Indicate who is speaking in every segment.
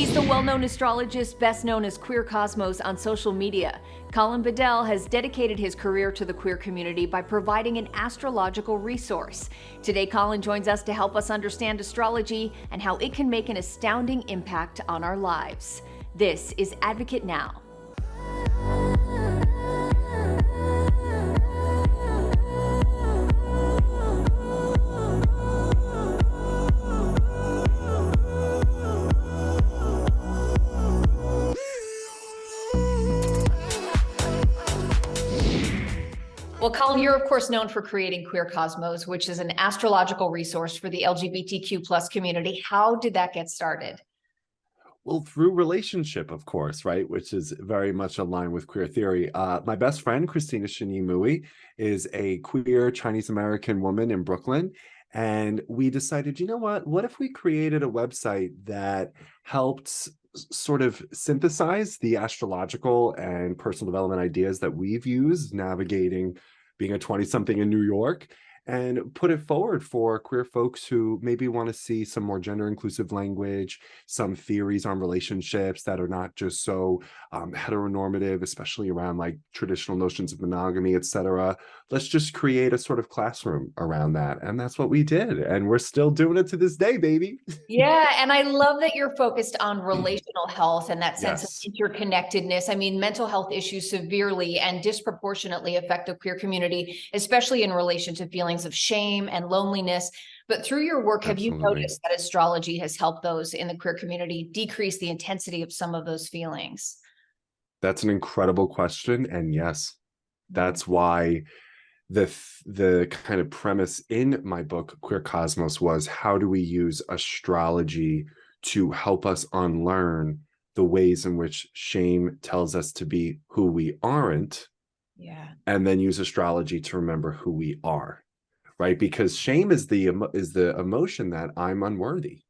Speaker 1: He's the well-known astrologist, best known as Queer Cosmos on social media. Colin Bedell has dedicated his career to the queer community by providing an astrological resource. Today, Colin joins us to help us understand astrology and how it can make an astounding impact on our lives. This is Advocate Now. Well, Colin, you're of course known for creating Queer Cosmos, which is an astrological resource for the LGBTQ plus community. How did that get started?
Speaker 2: Well, through relationship, of course, right? Which is very much aligned with queer theory. My best friend, Christina Shani is a queer Chinese-American woman in Brooklyn. And we decided, you know what if we created a website that helped sort of synthesize the astrological and personal development ideas that we've used navigating being a 20-something in New York, and put it forward for queer folks who maybe want to see some more gender inclusive language, some theories on relationships that are not just so heteronormative, especially around like traditional notions of monogamy, etc. Let's just create a sort of classroom around that. And that's what we did. And we're still doing it to this day, baby.
Speaker 1: Yeah, and I love that you're focused on relational health and that sense
Speaker 2: Yes.
Speaker 1: of interconnectedness. I mean, mental health issues severely and disproportionately affect the queer community, especially in relation to feelings of shame and loneliness. But through your work, have you
Speaker 2: Absolutely.
Speaker 1: noticed that astrology has helped those in the queer community decrease the intensity of some of those feelings?
Speaker 2: That's an incredible question. And yes, that's why the kind of premise in my book, Queer Cosmos, was how do we use astrology to help us unlearn the ways in which shame tells us to be who we aren't, and then use astrology to remember who we are, right? Because shame is the emotion that I'm unworthy,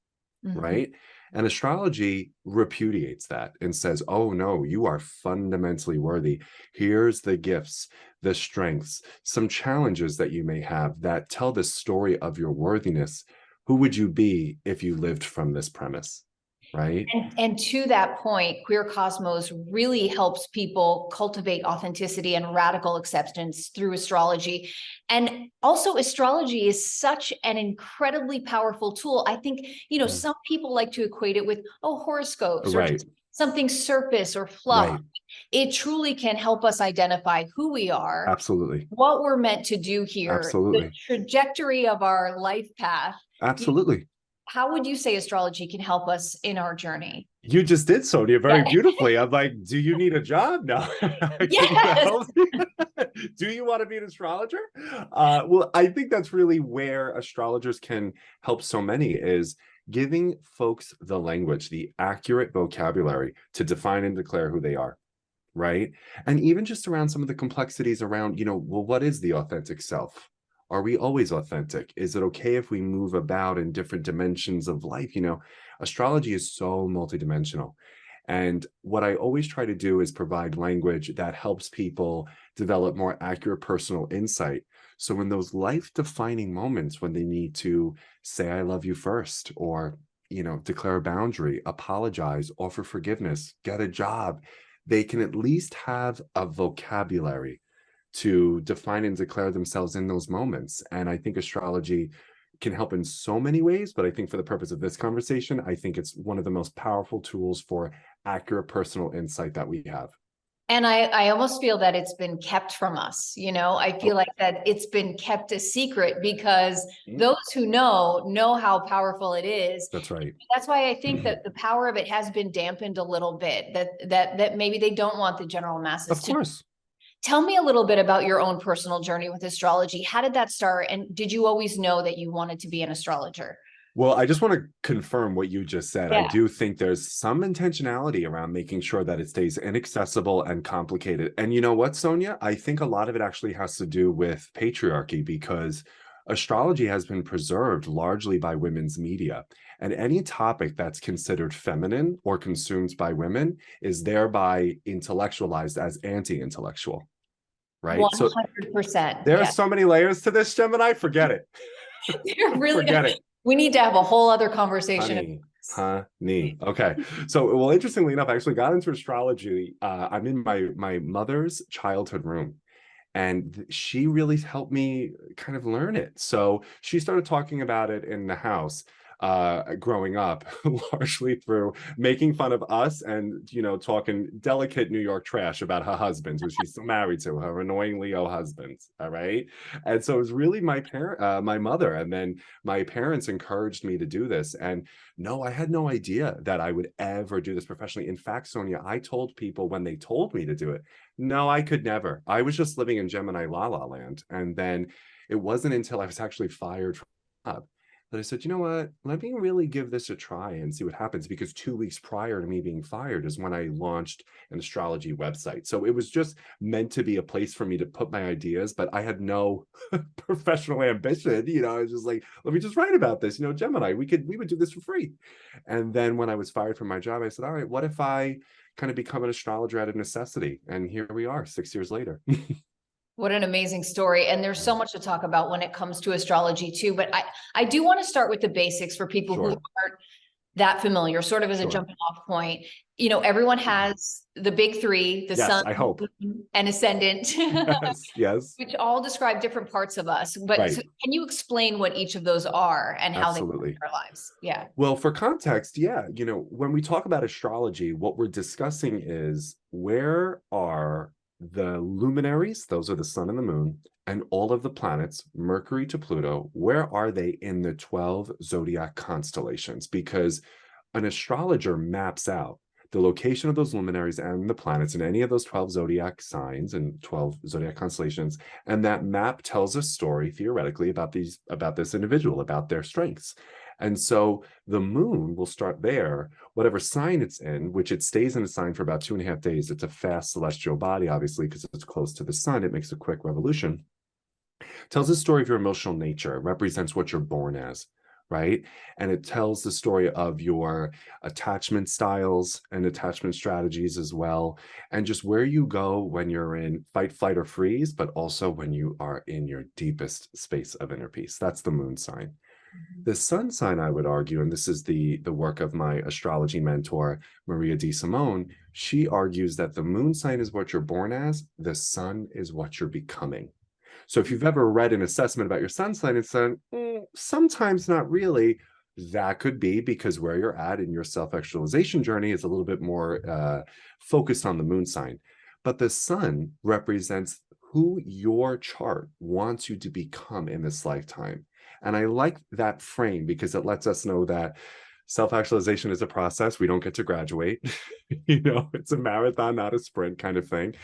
Speaker 2: right? And astrology repudiates that and says, oh no, you are fundamentally worthy. Here's the gifts, the strengths, some challenges that you may have that tell the story of your worthiness. Who would you be if you lived from this premise, right?
Speaker 1: And to that point, Queer Cosmos really helps people cultivate authenticity and radical acceptance through astrology. And also, astrology is such an incredibly powerful tool. I think, some people like to equate it with, horoscopes or just something surface or fluff. It truly can help us identify who we are.
Speaker 2: Absolutely.
Speaker 1: What we're meant to do here.
Speaker 2: Absolutely.
Speaker 1: The trajectory of our life path.
Speaker 2: Absolutely.
Speaker 1: How would you say astrology can help us in our journey?
Speaker 2: You just did, Sonia, very beautifully. I'm like, do you need a job now?
Speaker 1: Yes.
Speaker 2: Do you want to be an astrologer? Well, I think that's really where astrologers can help so many, is giving folks the language, the accurate vocabulary to define and declare who they are, right? And even just around some of the complexities around, well, what is the authentic self? Are we always authentic? Is it okay if we move about in different dimensions of life? Astrology is so multidimensional. And what I always try to do is provide language that helps people develop more accurate personal insight. So in those life-defining moments when they need to say, I love you first, or, declare a boundary, apologize, offer forgiveness, get a job, they can at least have a vocabulary to define and declare themselves in those moments. And I think astrology can help in so many ways, but I think for the purpose of this conversation, I think it's one of the most powerful tools for accurate personal insight that we have.
Speaker 1: And I almost feel that it's been kept from us. I feel like that it's been kept a secret because those who know how powerful it is.
Speaker 2: That's right.
Speaker 1: That's why I think that the power of it has been dampened a little bit, that maybe they don't want the general masses
Speaker 2: Of course.
Speaker 1: Tell me a little bit about your own personal journey with astrology. How did that start? And did you always know that you wanted to be an astrologer?
Speaker 2: Well, I just want to confirm what you just said.
Speaker 1: Yeah.
Speaker 2: I do think there's some intentionality around making sure that it stays inaccessible and complicated. And you know what, Sonia? I think a lot of it actually has to do with patriarchy, because astrology has been preserved largely by women's media. And any topic that's considered feminine or consumed by women is thereby intellectualized as anti-intellectual. Right?
Speaker 1: 100%.
Speaker 2: There are so many layers to this, Gemini. Forget it.
Speaker 1: Really,
Speaker 2: forget it.
Speaker 1: We need to have a whole other conversation
Speaker 2: Honey, Honey. Okay. So, well, interestingly enough, I actually got into astrology. I'm in my mother's childhood room, and she really helped me kind of learn it. So she started talking about it in the house growing up, largely through making fun of us and, talking delicate New York trash about her husbands, which she's still married to, her annoying Leo husbands. All right. And so it was really my mother, and then my parents encouraged me to do this. And no, I had no idea that I would ever do this professionally. In fact, Sonia, I told people when they told me to do it, no, I could never. I was just living in Gemini La La land. And then it wasn't until I was actually fired from the job that I said, you know what, let me really give this a try and see what happens. Because 2 weeks prior to me being fired is when I launched an astrology website. So it was just meant to be a place for me to put my ideas, but I had no professional ambition. I was just like, let me just write about this. Gemini, we would do this for free. And then when I was fired from my job, I said, all right, what if I kind of become an astrologer out of necessity? And here we are 6 years later.
Speaker 1: What an amazing story. And there's so much to talk about when it comes to astrology too. But I do want to start with the basics for people who aren't that familiar, sort of as a jumping off point. Everyone has the big three, the sun,
Speaker 2: I hope,
Speaker 1: and ascendant,
Speaker 2: yes,
Speaker 1: which all describe different parts of us. But so can you explain what each of those are and how they affect our lives? Yeah.
Speaker 2: Well, for context, when we talk about astrology, what we're discussing is where are the luminaries, those are the sun and the moon, and all of the planets, Mercury to Pluto, where are they in the 12 zodiac constellations? Because an astrologer maps out the location of those luminaries and the planets in any of those 12 zodiac signs and 12 zodiac constellations. And that map tells a story theoretically about this individual, about their strengths. And so the moon will start there, whatever sign it's in, which it stays in a sign for about 2.5 days. It's a fast celestial body, obviously, because it's close to the sun. It makes a quick revolution. Tells the story of your emotional nature. It represents what you're born as, right? And it tells the story of your attachment styles and attachment strategies as well. And just where you go when you're in fight, flight, or freeze, but also when you are in your deepest space of inner peace. That's the moon sign. The sun sign, I would argue, and this is the work of my astrology mentor, Maria Di Simone, she argues that the moon sign is what you're born as, the sun is what you're becoming. So if you've ever read an assessment about your sun sign and said, sometimes not really, that could be because where you're at in your self-actualization journey is a little bit more focused on the moon sign. But the sun represents who your chart wants you to become in this lifetime. And I like that frame because it lets us know that self-actualization is a process. We don't get to graduate. It's a marathon, not a sprint kind of thing.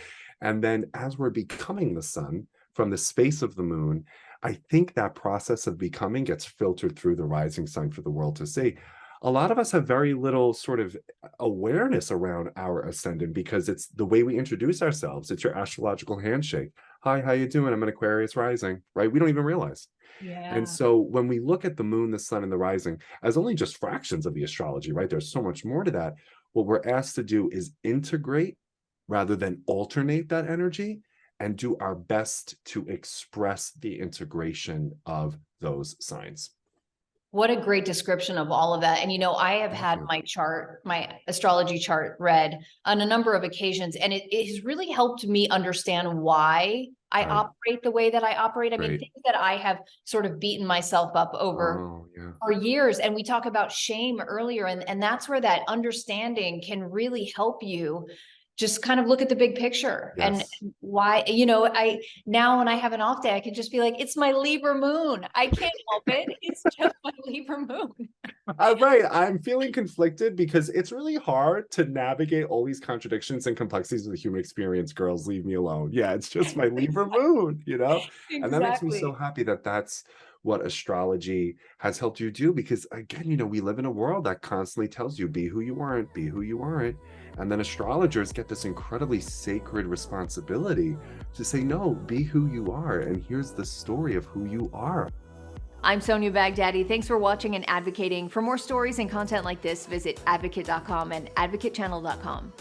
Speaker 2: And then as we're becoming the sun from the space of the moon, I think that process of becoming gets filtered through the rising sign for the world to see. A lot of us have very little sort of awareness around our ascendant because it's the way we introduce ourselves. It's your astrological handshake. Hi, how you doing? I'm an Aquarius rising, right? We don't even realize.
Speaker 1: Yeah.
Speaker 2: And so when we look at the moon, the sun, and the rising as only just fractions of the astrology, right? There's so much more to that. What we're asked to do is integrate rather than alternate that energy and do our best to express the integration of those signs.
Speaker 1: What a great description of all of that. And, I have had my astrology chart read on a number of occasions, and it has really helped me understand why I operate the way that I operate. I mean, things that I have sort of beaten myself up over for years. And we talk about shame earlier, and that's where that understanding can really help you just kind of look at the big picture and why, now when I have an off day, I can just be like, it's my Libra moon. I can't help it. It's just my Libra moon.
Speaker 2: Right. I'm feeling conflicted because it's really hard to navigate all these contradictions and complexities of the human experience. Girls, leave me alone. Yeah, it's just my Libra moon, Exactly. And that makes me so happy that that's what astrology has helped you do, because again, we live in a world that constantly tells you, be who you aren't, be who you aren't. And then astrologers get this incredibly sacred responsibility to say, no, be who you are. And here's the story of who you are.
Speaker 1: I'm Sonia Baghdadi. Thanks for watching and advocating. For more stories and content like this, visit advocate.com and advocatechannel.com.